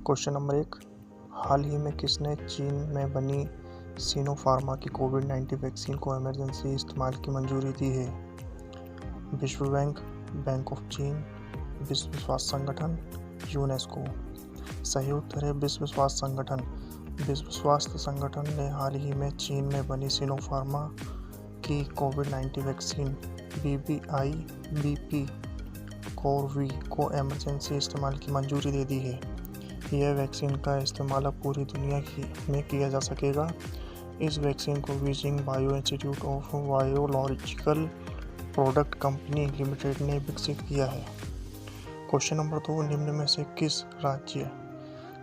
Question number 1, हाल ही में किसने चीन में बनी सिनोफार्मा की कोविड-19 वैक्सीन को इमरजेंसी इस्तेमाल की मंजूरी दी है? विश्व बैंक, बैंक ऑफ चीन, विश्व स्वास्थ्य संगठन, यूनेस्को। सही उत्तर है विश्व स्वास्थ्य संगठन। विश्व स्वास्थ्य संगठन ने हाल ही में चीन में बनी सिनोफार्मा की कोविड-19 वैक्सीन BBI-BP कोरवी को इमरजेंसी इस्तेमाल की मंजूरी दे दी है। यह वैक्सीन का इस्तेमाल अब पूरी दुनिया में किया जा सकेगा। इस वैक्सीन को Beijing bio institute of biological product company limited ने विकसित किया है। क्वेश्चन नंबर 2, निम्न में से किस राज्य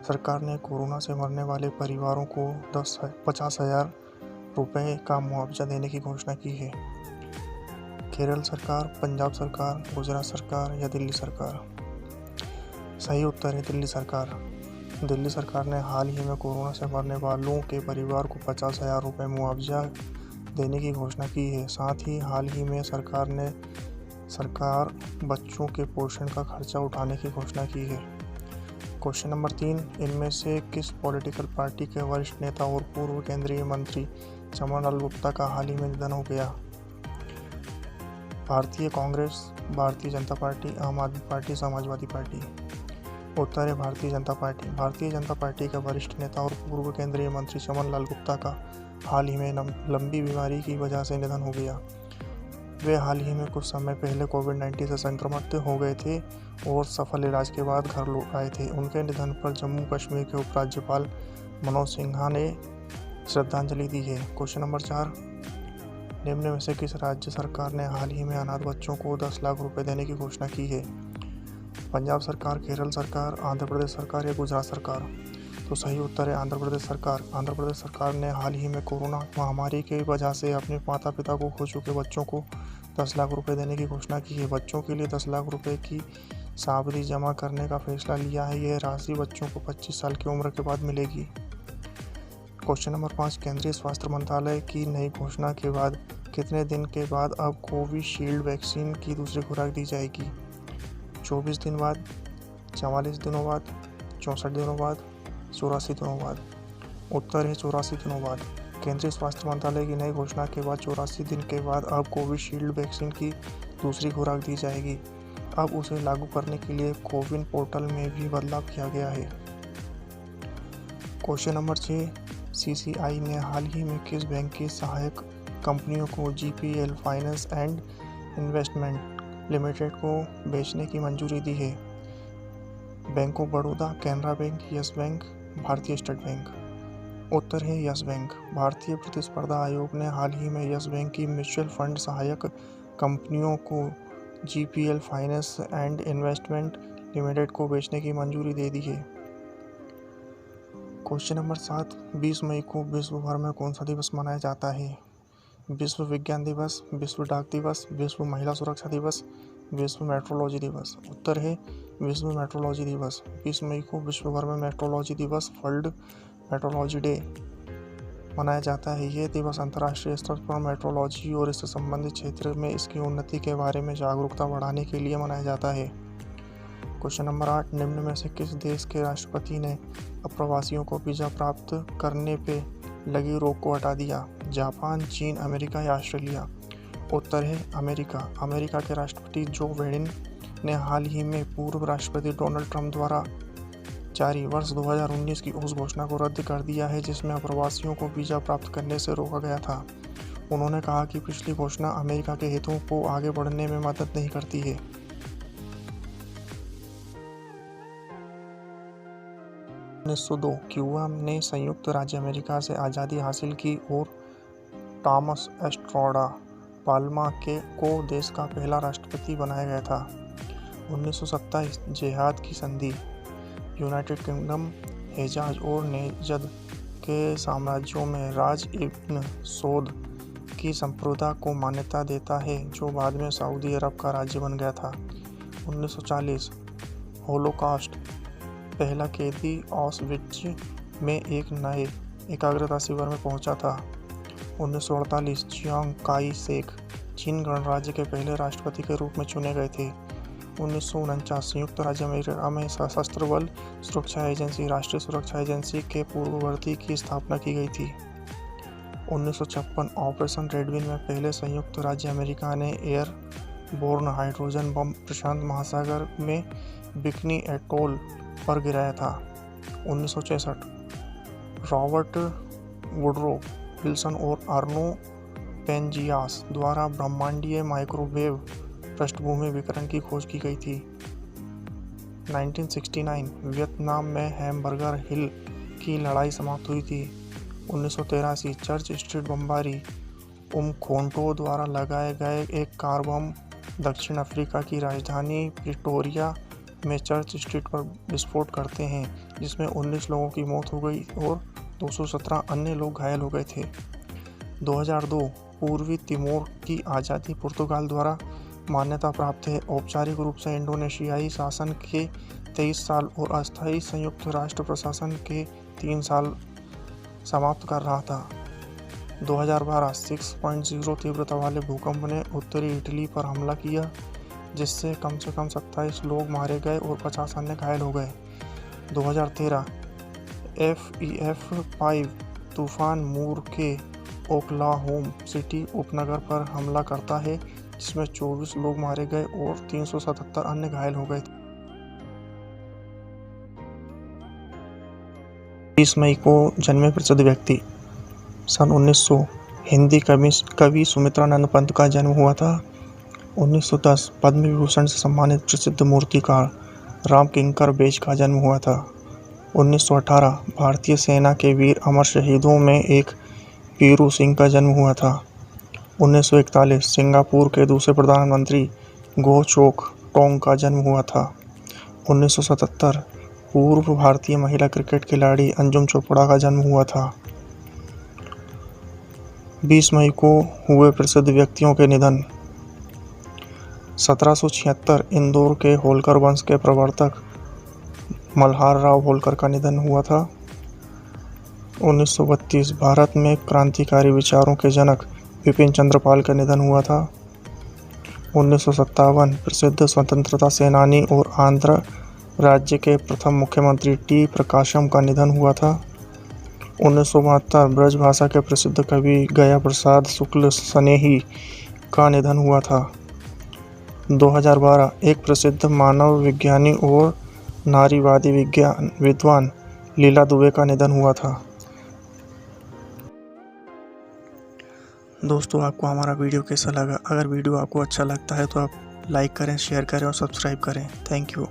सरकार ने कोरोना से मरने वाले परिवारों को 50,000 रुपये का मुआवजा देने की घोषणा की है? केरल सरकार, पंजाब सरकार, गुजरात सरकार या दिल्ली सरकार? सही उत्तर है दिल्ली सरकार। दिल्ली सरकार ने हाल ही में कोरोना से मरने वालों के परिवार को 50,000 रुपये मुआवजा देने की घोषणा की है। साथ ही हाल ही में सरकार बच्चों के पोषण का खर्चा उठाने की घोषणा की है। क्वेश्चन नंबर 3, इनमें से किस पॉलिटिकल पार्टी के वरिष्ठ नेता और पूर्व केंद्रीय मंत्री चमन लाल गुप्ता का हाल ही में निधन हो गया? भारतीय कांग्रेस, भारतीय जनता पार्टी, आम आदमी पार्टी, समाजवादी पार्टी? उत्तर है भारतीय जनता पार्टी। भारतीय जनता पार्टी के वरिष्ठ नेता और पूर्व केंद्रीय मंत्री चमन लाल गुप्ता का हाल ही में लंबी बीमारी की वजह से निधन हो गया। वे हाल ही में कुछ समय पहले कोविड-19 से संक्रमित हो गए थे और सफल इलाज के बाद घर लौट आए थे। उनके निधन पर जम्मू कश्मीर के उपराज्यपाल मनोज सिन्हा ने श्रद्धांजलि दी है। क्वेश्चन नंबर 4, निम्न में से किस राज्य सरकार ने हाल ही में अनाथ बच्चों को 10 लाख रुपए देने की घोषणा की है? पंजाब सरकार, केरल सरकार, आंध्र प्रदेश सरकार या गुजरात सरकार? तो सही उत्तर है आंध्र प्रदेश सरकार। आंध्र प्रदेश सरकार ने हाल ही में कोरोना महामारी की वजह से अपने माता पिता को खो चुके बच्चों को 10 लाख रुपए देने की घोषणा की है। बच्चों के लिए 10 लाख रुपए की सावधि जमा करने का फैसला लिया है। यह राशि बच्चों को 25 साल की उम्र के बाद मिलेगी। क्वेश्चन नंबर 5, केंद्रीय स्वास्थ्य मंत्रालय की नई घोषणा के बाद कितने दिन के बाद अब कोविशील्ड वैक्सीन की दूसरी खुराक दी जाएगी? 24 दिन बाद, 44 दिनों बाद, 64 दिनों बाद, 84 दिनों बाद? उत्तर है 84 दिनों बाद। केंद्रीय स्वास्थ्य मंत्रालय की नई घोषणा के बाद 84 दिन के बाद अब कोविशील्ड वैक्सीन की दूसरी खुराक दी जाएगी। अब उसे लागू करने के लिए कोविन पोर्टल में भी बदलाव किया गया है। क्वेश्चन नंबर 6, CCI ने हाल ही में किस बैंक की सहायक कंपनियों को GPL finance and investment limited को बेचने की मंजूरी दी है? Bank of Baroda, Canara bank, yes bank, भारतीय स्टेट बैंक? उत्तर है यस बैंक। भारतीय प्रतिस्पर्धा आयोग ने हाल ही में यस बैंक की म्यूचुअल फंड सहायक कंपनियों को GPL finance and investment limited को बेचने की मंजूरी दे दी है। क्वेश्चन नंबर 7, 20 मई को विश्व भर में कौन सा दिवस मनाया जाता है? विश्व विज्ञान दिवस, विश्व डाक दिवस, विश्व महिला सुरक्षा दिवस, विश्व मेट्रोलॉजी दिवस? उत्तर है विश्व मेट्रोलॉजी दिवस। 20 मई को विश्व भर में मेट्रोलॉजी दिवस, वर्ल्ड मेट्रोलॉजी डे मनाया जाता है। यह दिवस अंतर्राष्ट्रीय स्तर पर मेट्रोलॉजी और इससे संबंधित क्षेत्र में इसकी उन्नति के बारे में जागरूकता बढ़ाने के लिए मनाया जाता है। क्वेश्चन नंबर 8, निम्न में से किस देश के राष्ट्रपति ने अप्रवासियों को वीज़ा प्राप्त करने पे लगी रोक को हटा दिया? जापान, चीन, अमेरिका या ऑस्ट्रेलिया? उत्तर है अमेरिका। अमेरिका के राष्ट्रपति जो बाइडेन ने हाल ही में पूर्व राष्ट्रपति डोनाल्ड ट्रंप द्वारा जारी वर्ष 2019 की उस घोषणा को रद्द कर दिया है जिसमें अप्रवासियों को वीज़ा प्राप्त करने से रोका गया था। उन्होंने कहा कि पिछली घोषणा अमेरिका के हितों को आगे बढ़ने में मदद नहीं करती है। 1902 क्यूबा ने संयुक्त राज्य अमेरिका से आज़ादी हासिल की और टॉमस एस्ट्राडा पाल्मा को देश का पहला राष्ट्रपति बनाया गया था। 1927 जेहाद की संधि यूनाइटेड किंगडम, हेजाज और नेजद के साम्राज्यों में राज इब्न सौद की संप्रदा को मान्यता देता है जो बाद में सऊदी अरब का राज्य बन गया था। 1940 होलोकॉस्ट, पहला कैदी ऑसविट्ज में एक नए एकाग्रता शिविर में पहुंचा था। 1948 चियांग काई शेक चीन गणराज्य के पहले राष्ट्रपति के रूप में चुने गए थे। 1949 संयुक्त राज्य अमेरिका में सशस्त्र बल सुरक्षा एजेंसी राष्ट्रीय सुरक्षा एजेंसी के पूर्ववर्ती की स्थापना की गई थी। 1956 ऑपरेशन रेडविन में पहले संयुक्त राज्य अमेरिका ने एयरबोर्न हाइड्रोजन बम प्रशांत महासागर में बिकनी एटोल पर गिराया था। 1966 रॉबर्ट वुडरो विल्सन और आर्नो पेंजियास द्वारा ब्रह्मांडीय माइक्रोवेव पृष्ठभूमि विकिरण की खोज की गई थी। 1969 वियतनाम में हैमबर्गर हिल की लड़ाई समाप्त हुई थी। 1983 चर्च स्ट्रीट बमबारी उमखोंटो द्वारा लगाए गए एक कार बम दक्षिण अफ्रीका की राजधानी प्रिटोरिया में चर्च स्ट्रीट पर विस्फोट करते हैं, जिसमें 19 लोगों की मौत हो गई और 217 अन्य लोग घायल हो गए थे। 2002 पूर्वी तिमोर की आज़ादी पुर्तगाल द्वारा मान्यता प्राप्त है। औपचारिक रूप से इंडोनेशियाई शासन के 23 साल और अस्थायी संयुक्त राष्ट्र प्रशासन के 3 साल समाप्त कर रहा था। 2012 6.0 तीव्रता वाले भूकंप ने उत्तरी इटली पर हमला किया, जिससे कम से कम 27 लोग मारे गए और 50 अन्य घायल हो गए। 2013 FEF5 तूफान मूर के ओक्लाहोमा सिटी उपनगर पर हमला करता है, जिसमें 24 लोग मारे गए और 377 अन्य घायल हो गए। 20 मई को जन्मे प्रसिद्ध व्यक्ति। सन 1900 हिंदी कवि सुमित्रानंद पंत का जन्म हुआ था। 1910 पद्म विभूषण से सम्मानित प्रसिद्ध मूर्तिकार रामकिंकर बेज का जन्म हुआ था। 1918 भारतीय सेना के वीर अमर शहीदों में एक पीरू सिंह का जन्म हुआ था। 1941 सिंगापुर के दूसरे प्रधानमंत्री गो चोक टोंग का जन्म हुआ था। 1977 पूर्व भारतीय महिला क्रिकेट खिलाड़ी अंजुम चोपड़ा का जन्म हुआ था। 20 मई को हुए प्रसिद्ध व्यक्तियों के निधन। 1776 इंदौर के होलकर वंश के प्रवर्तक मल्हार राव होलकर का निधन हुआ था। 1932 भारत में क्रांतिकारी विचारों के जनक बिपिन चंद्र पाल का निधन हुआ था। 1957 प्रसिद्ध स्वतंत्रता सेनानी और आंध्र राज्य के प्रथम मुख्यमंत्री टी प्रकाशम का निधन हुआ था। 1972 ब्रज भाषा के प्रसिद्ध कवि गया प्रसाद शुक्ल स्नेही का निधन हुआ था। 2012 एक प्रसिद्ध मानव विज्ञानी और नारीवादी विद्वान लीला दुबे का निधन हुआ था। दोस्तों, आपको हमारा वीडियो कैसा लगा? अगर वीडियो आपको अच्छा लगता है तो आप लाइक करें, शेयर करें और सब्सक्राइब करें। Thank you.